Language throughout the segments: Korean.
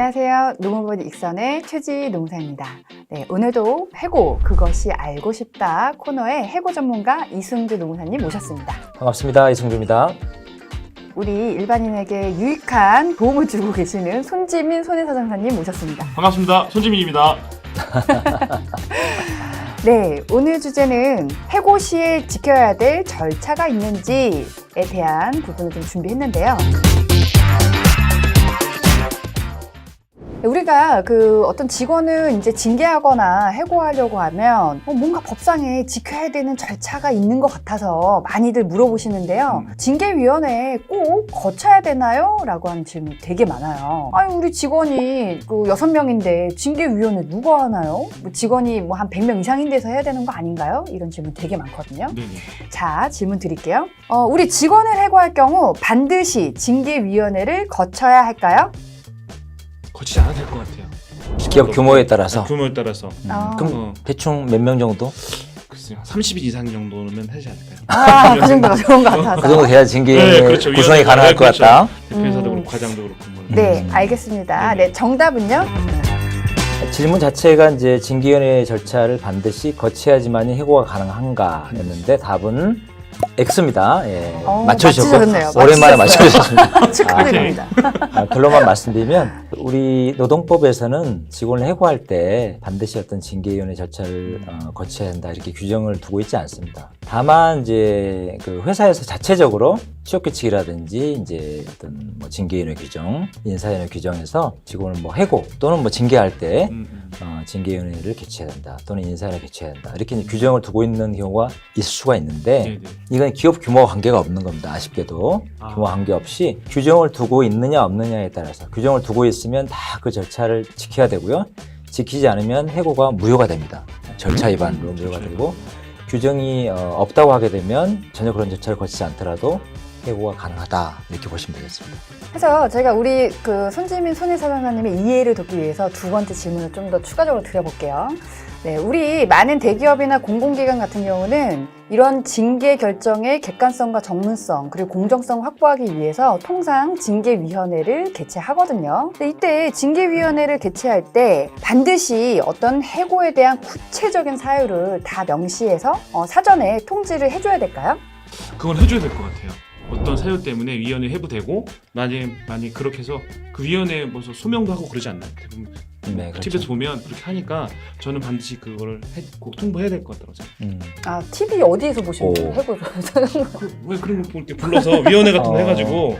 안녕하세요. 농업원 익선의 최지 농사입니다. 네, 오늘도 해고 그것이 알고 싶다 코너의 해고 전문가 이승주 농사님 모셨습니다. 반갑습니다. 이승주입니다. 우리 일반인에게 유익한 도움을 주고 계시는 손지민 손해사장사님 모셨습니다. 반갑습니다. 손지민입니다. 네, 오늘 주제는 해고 시에 지켜야 될 절차가 있는지에 대한 부분을 좀 준비했는데요. 우리가 어떤 직원을 이제 징계하거나 해고하려고 하면 뭔가 법상에 지켜야 되는 절차가 있는 것 같아서 많이들 물어보시는데요. 징계위원회에 꼭 거쳐야 되나요? 라고 하는 질문이 되게 많아요. 아니, 우리 직원이 6명인데 징계위원회 누가 하나요? 직원이 한 100명 이상인 데서 해야 되는 거 아닌가요? 이런 질문 되게 많거든요. 네네. 자, 질문 드릴게요. 우리 직원을 해고할 경우 반드시 징계위원회를 거쳐야 할까요? 거치지 않아도 될 것 같아요. 기업 규모에 따라서. 규모에 따라서. 그럼 대충 몇 명 정도? 글쎄요. 30인 이상 정도는 하지 않을까요? 아, 그 정도가 좋은 것 같아서. 그 정도 돼야 징계 네, 그렇죠. 구성이 가능할 것 그렇죠. 같다. 대표이사도 그렇고 과장도 그렇고. 뭐. 네, 알겠습니다. 네네. 네, 정답은요? 질문 자체가 이제 징계위원회 절차를 반드시 거쳐야지만 해고가 가능한가였는데 답은 X입니다. 예, 맞춰주셨고 맞추셨네요. 오랜만에 맞추셨어요. 맞춰주셨습니다. 축하드립니다. 결론만 말씀드리면 우리 노동법에서는 직원을 해고할 때 반드시 어떤 징계위원회 절차를 거쳐야 한다 이렇게 규정을 두고 있지 않습니다. 다만 이제 그 회사에서 자체적으로 취업규칙이라든지 이제 어떤 징계위원회 규정, 인사위원회 규정에서 직원을 해고 또는 징계할 때 징계위원회를 개최해야 된다 또는 인사위원회 개최해야 된다 이렇게 이제 규정을 두고 있는 경우가 있을 수가 있는데 네네. 이건 기업 규모와 관계가 없는 겁니다. 아쉽게도 규모와 관계없이 규정을 두고 있느냐 없느냐에 따라서 규정을 두고 있으면 다 그 절차를 지켜야 되고요. 지키지 않으면 해고가 무효가 됩니다. 절차 위반으로 무효가 되고 규정이 없다고 하게 되면 전혀 그런 절차를 거치지 않더라도 해고가 가능하다 이렇게 보시면 되겠습니다. 그래서 저희가 우리 손지민 손해사장사님의 이해를 돕기 위해서 두 번째 질문을 좀 더 추가적으로 드려볼게요. 네, 우리 많은 대기업이나 공공기관 같은 경우는 이런 징계 결정의 객관성과 전문성 그리고 공정성 확보하기 위해서 통상 징계위원회를 개최하거든요. 근데 이때 징계위원회를 개최할 때 반드시 어떤 해고에 대한 구체적인 사유를 다 명시해서 사전에 통지를 해줘야 될까요? 그건 해줘야 될 것 같아요. 어떤 사유 때문에 위원회 해부되고 만약 그렇게 해서 그 위원회에 무슨 소명도 하고 그러지 않나요? 네, 그렇죠. TV에서 보면 그렇게 하니까 저는 반드시 그거를 꼭 통보해야 될 것 같다고 생각해요. 아, TV 어디에서 보시는 거예요? 해고 왜 그런 거 볼 때 불러서 위원회 같은 거 해가지고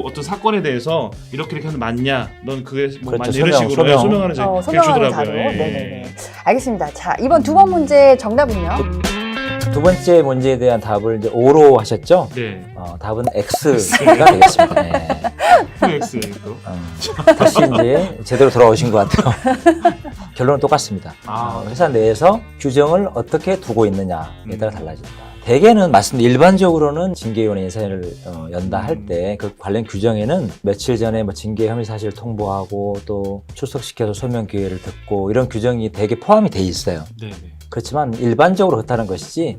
어떤 사건에 대해서 이렇게 하면 맞냐? 넌 그게 그렇죠. 맞냐? 이런 식으로 소명하는 자료 소명하는 자료. 네네네. 알겠습니다. 자, 이번 두 번 문제 정답은요? 두 번째 문제에 대한 답을 이제 O로 하셨죠? 네. 답은 X가 되겠습니다. 네. X 또. 다시 이제 제대로 돌아오신 것 같아요. 결론은 똑같습니다. 회사 내에서 규정을 어떻게 두고 있느냐에 따라 달라진다. 대개는 일반적으로는 징계위원회 인사위를 연다 할 때 그 관련 규정에는 며칠 전에 징계 혐의 사실을 통보하고 또 출석시켜서 소명 기회를 듣고 이런 규정이 대개 포함이 돼 있어요. 네네. 그렇지만 일반적으로 그렇다는 것이지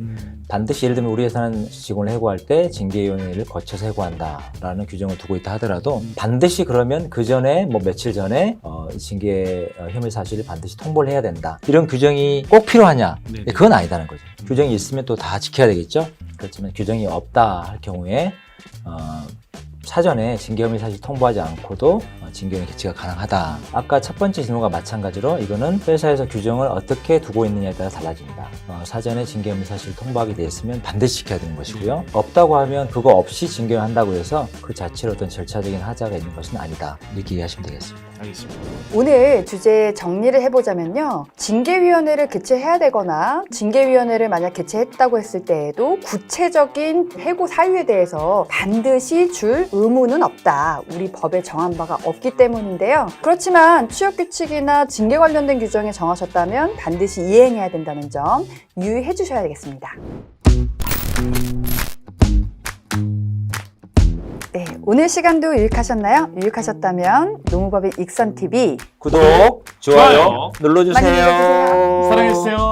반드시 예를 들면 우리 회사는 직원을 해고할 때 징계위원회를 거쳐서 해고한다라는 규정을 두고 있다 하더라도 반드시 그러면 그 전에 며칠 전에 징계 혐의 사실을 반드시 통보를 해야 된다 이런 규정이 꼭 필요하냐? 네네. 그건 아니다는 거죠. 규정이 있으면 또 다 지켜야 되겠죠. 그렇지만 규정이 없다 할 경우에 사전에 징계 혐의 사실 통보하지 않고도 징계위원회 개최가 가능하다. 아까 첫 번째 질문과 마찬가지로 이거는 회사에서 규정을 어떻게 두고 있느냐에 따라 달라집니다. 사전에 징계 혐의 사실을 통보하게 돼 있으면 반드시 지켜야 되는 것이고요. 없다고 하면 그거 없이 징계를 한다고 해서 그 자체로 어떤 절차적인 하자가 있는 것은 아니다. 이렇게 이해하시면 되겠습니다. 알겠습니다. 오늘 주제 정리를 해보자면요. 징계위원회를 개최해야 되거나 징계위원회를 만약 개최했다고 했을 때에도 구체적인 해고 사유에 대해서 반드시 줄 의무는 없다. 우리 법에 정한 바가 없기 때문인데요. 그렇지만 취업규칙이나 징계 관련된 규정에 정하셨다면 반드시 이행해야 된다는 점 유의해 주셔야 되겠습니다. 네, 오늘 시간도 유익하셨나요? 유익하셨다면 농업법인 익선TV 구독, 좋아요 좋아요. 눌러주세요. 많이 눌러주세요. 사랑해주세요.